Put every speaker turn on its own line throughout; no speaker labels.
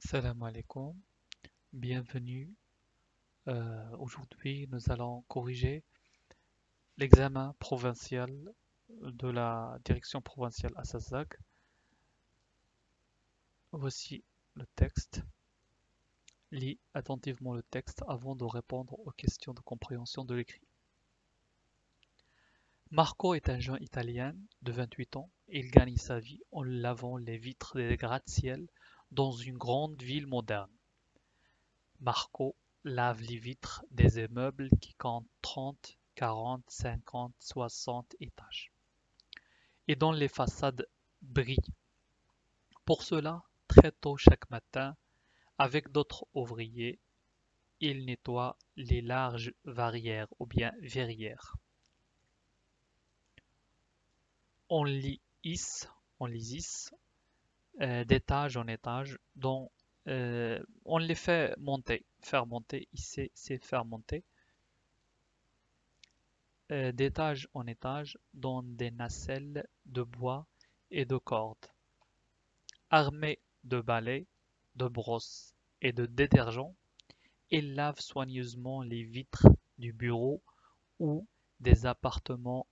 Salam alaikum, bienvenue. Aujourd'hui, nous allons corriger l'examen provincial de la direction provinciale à Sassak. Voici le texte. Lis attentivement le texte avant de répondre aux questions de compréhension de l'écrit. Marco est un jeune Italien de 28 ans. Il gagne sa vie en lavant les vitres des gratte-ciel dans une grande ville moderne. Marco lave les vitres des immeubles qui comptent 30, 40, 50, 60 étages et dont les façades brillent. Pour cela, très tôt chaque matin, avec d'autres ouvriers, il nettoie les larges verrières ou bien verrières. On les hisse, on les hisse d'étage en étage, dont on les fait monter, faire monter, hisser, c'est faire monter d'étage en étage dans des nacelles de bois et de cordes. Armé de balais, de brosses et de détergent, il lave soigneusement les vitres du bureau ou des appartements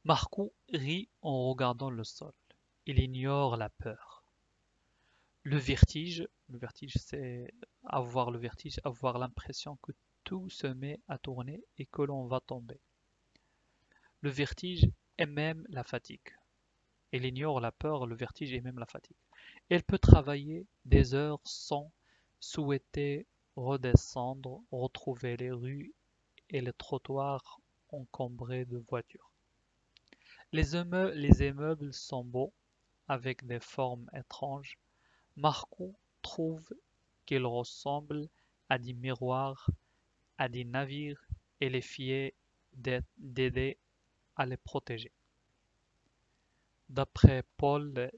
Marco rit en regardant le sol. Il ignore la peur. Le vertige c'est avoir le vertige, avoir l'impression que tout se met à tourner et que l'on va tomber. Le vertige et même la fatigue. Elle ignore la peur, le vertige et même la fatigue. Elle peut travailler des heures sans souhaiter redescendre, retrouver les rues et les trottoirs encombrés de voitures. Les immeubles sont beaux, avec des formes étranges. Marco trouve qu'ils ressemblent à des miroirs, à des navires, et les fier d'aider à les protéger. D'après Paul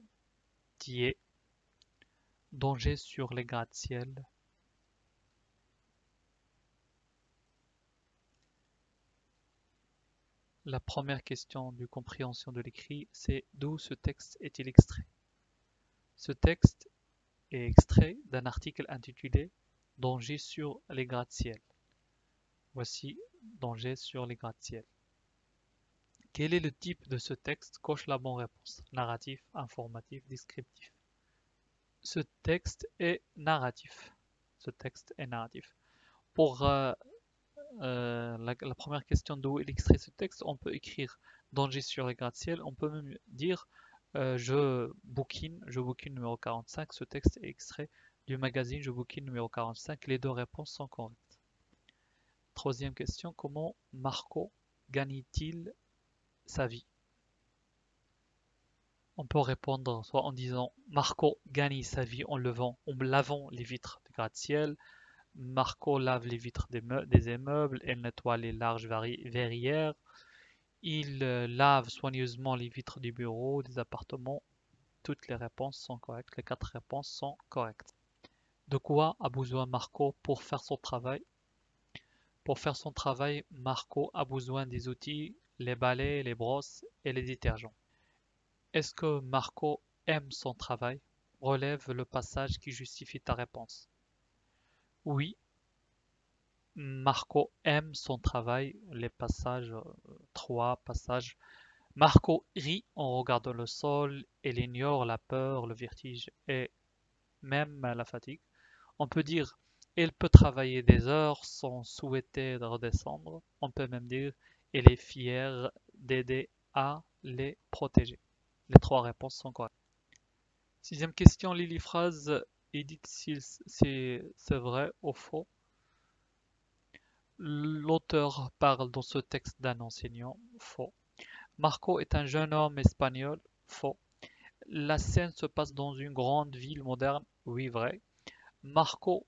Thiers, Danger sur les gratte-ciel. La première question de compréhension de l'écrit, c'est d'où ce texte est-il extrait? Ce texte est extrait d'un article intitulé Danger sur les gratte-ciel. Voici Danger sur les gratte-ciel. Quel est le type de ce texte? Coche la bonne réponse. Narratif, informatif, descriptif. Ce texte est narratif. Ce texte est narratif. Pour la première question d'où il extrait ce texte, on peut écrire Danger sur les gratte-ciel. On peut même dire je bouquine numéro 45. Ce texte est extrait du magazine Je bouquine numéro 45. Les deux réponses sont correctes. Troisième question, comment Marco gagne-t-il sa vie? On peut répondre soit en disant Marco gagne sa vie en lavant les vitres de gratte-ciel. Marco lave les vitres des immeubles et nettoie les larges verrières. Il lave soigneusement les vitres du bureau, des appartements. Toutes les réponses sont correctes. Les quatre réponses sont correctes. De quoi a besoin Marco pour faire son travail? Pour faire son travail, Marco a besoin des outils, les balais, les brosses et les détergents. Est-ce que Marco aime son travail? Relève le passage qui justifie ta réponse. Oui, Marco aime son travail. Les passages, trois passages. Marco rit en regardant le sol. Il ignore la peur, le vertige et même la fatigue. On peut dire il peut travailler des heures sans souhaiter redescendre. On peut même dire il est fier d'aider à les protéger. Les trois réponses sont correctes. Sixième question, lis les phrases et dites si c'est vrai ou faux. L'auteur parle dans ce texte d'un enseignant. Faux. Marco est un jeune homme espagnol. Faux. La scène se passe dans une grande ville moderne. Oui, vrai. Marco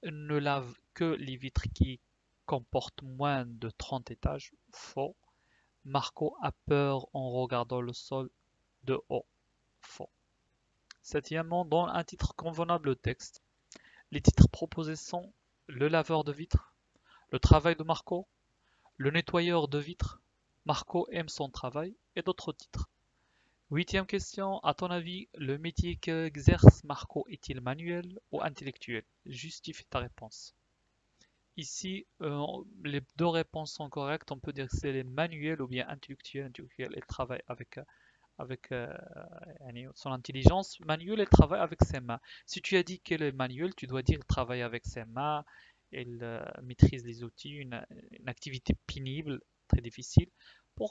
ne lave que les vitres qui comportent moins de 30 étages. Faux. Marco a peur en regardant le sol de haut. Faux. Septièmement, donne un titre convenable au texte. Les titres proposés sont Le laveur de vitres, Le travail de Marco, Le nettoyeur de vitres, Marco aime son travail et d'autres titres. Huitième question, à ton avis, le métier qu'exerce Marco est-il manuel ou intellectuel? Justifie ta réponse. Ici, les deux réponses sont correctes. On peut dire que c'est les manuels ou bien intellectuel. Intellectuel, il travaille avec son intelligence. Manuel, il travaille avec ses mains. Si tu as dit qu'elle est manuel, tu dois dire qu'il travaille avec ses mains. Il maîtrise les outils, une activité pénible, très difficile.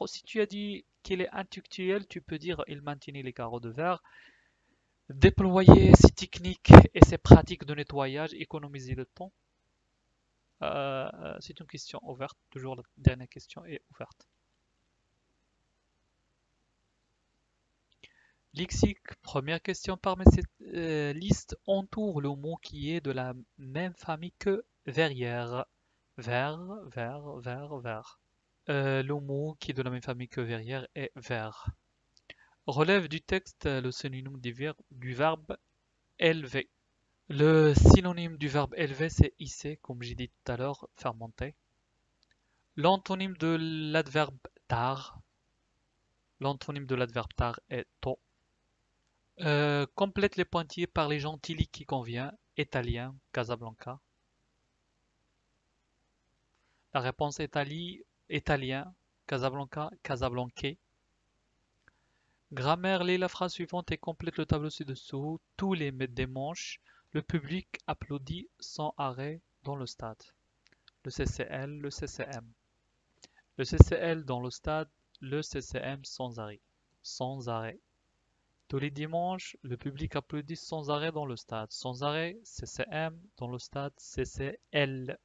Si tu as dit qu'il est intellectuel, tu peux dire il maintenait les carreaux de verre, déployer ses techniques et ses pratiques de nettoyage, économiser le temps. C'est une question ouverte. Toujours la dernière question est ouverte. Lexique, première question parmi cette liste entoure le mot qui est de la même famille que verrière. Ver, ver. Le mot qui est de la même famille que verrière est ver. Relève du texte le synonyme du verbe élever. Le synonyme du verbe élever, c'est hisser, comme j'ai dit tout à l'heure, faire monter. L'antonyme de l'adverbe tard. L'antonyme de l'adverbe tard est tôt. Complète les pointillés par les gentili qui convient. Italien, Casablanca. La réponse est italien, Casablanca, Casablanquais. Grammaire, lis la phrase suivante et complète le tableau ci-dessous. Tous les mettent des manches. Le public applaudit sans arrêt dans le stade. Le CCL, le CCM. Le CCL dans le stade, le CCM sans arrêt. Sans arrêt. Tous les dimanches, le public applaudit sans arrêt dans le stade. Sans arrêt, CCM dans le stade, CCL.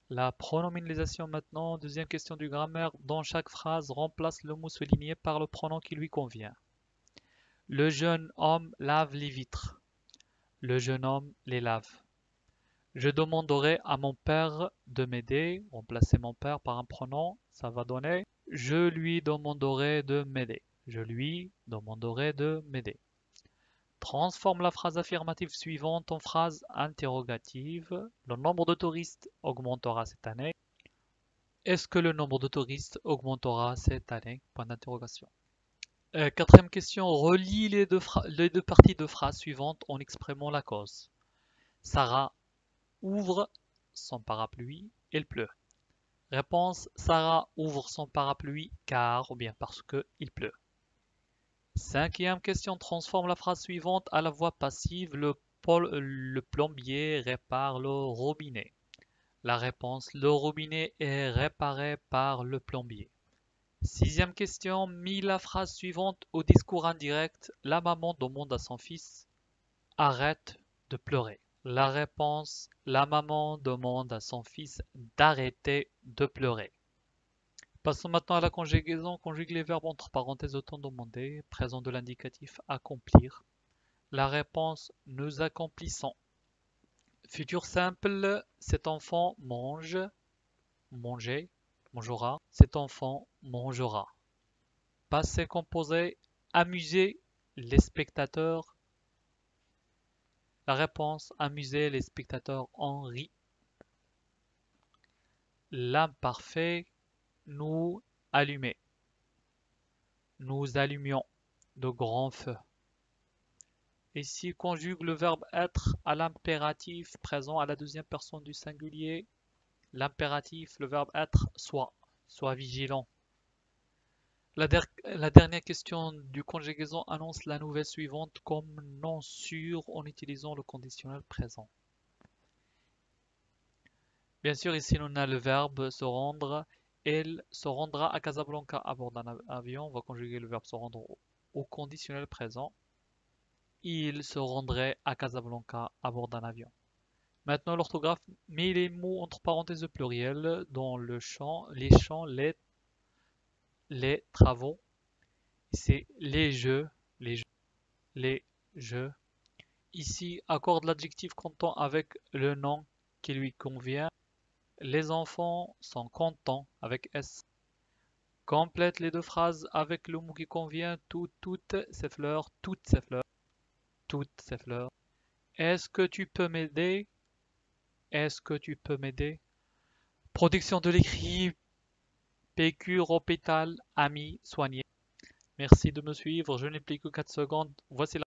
La pronominalisation maintenant, deuxième question du grammaire. Dans chaque phrase, remplace le mot souligné par le pronom qui lui convient. Le jeune homme lave les vitres. Le jeune homme les lave. Je demanderai à mon père de m'aider. Remplacer mon père par un pronom, ça va donner. Je lui demanderai de m'aider. Je lui demanderai de m'aider. Transforme la phrase affirmative suivante en phrase interrogative. Le nombre de touristes augmentera cette année. Est-ce que le nombre de touristes augmentera cette année? Point d'interrogation. Quatrième question. Relie les deux parties de phrase suivantes en exprimant la cause. Sarah ouvre son parapluie, il pleut. Réponse. Sarah ouvre son parapluie car ou bien parce que il pleut. Cinquième question, transforme la phrase suivante à la voix passive. Le plombier répare le robinet. La réponse, le robinet est réparé par le plombier. Sixième question, mis la phrase suivante au discours indirect. La maman demande à son fils, arrête de pleurer. La réponse, la maman demande à son fils d'arrêter de pleurer. Passons maintenant à la conjugaison. Conjugue les verbes entre parenthèses au temps demandé. Présent de l'indicatif accomplir. La réponse, nous accomplissons. Futur simple, cet enfant mange, manger, mangera. Cet enfant mangera. Passé composé, amuser les spectateurs. La réponse, amuser les spectateurs en rit. L'imparfait, nous allumer. Nous allumions de grands feux. Ici, conjugue le verbe être à l'impératif présent à la deuxième personne du singulier. L'impératif, le verbe être, sois vigilant. La dernière question du conjugaison annonce la nouvelle suivante comme non sûr en utilisant le conditionnel présent. Bien sûr, ici, on a le verbe se rendre. Elle se rendra à Casablanca à bord d'un avion. On va conjuguer le verbe se rendre au conditionnel présent. Il se rendrait à Casablanca à bord d'un avion. Maintenant, l'orthographe met les mots entre parenthèses au pluriel dans le champ, les travaux. C'est les jeux. Ici, accorde l'adjectif comptant avec le nom qui lui convient. Les enfants sont contents avec S. Complète les deux phrases avec le mot qui convient. Toutes ces fleurs, toutes ces fleurs, toutes ces fleurs. Est-ce que tu peux m'aider? Est-ce que tu peux m'aider? Production de l'écrit, PQ, hôpital, ami, soigné. Merci de me suivre, je n'ai plus que 4 secondes. Voici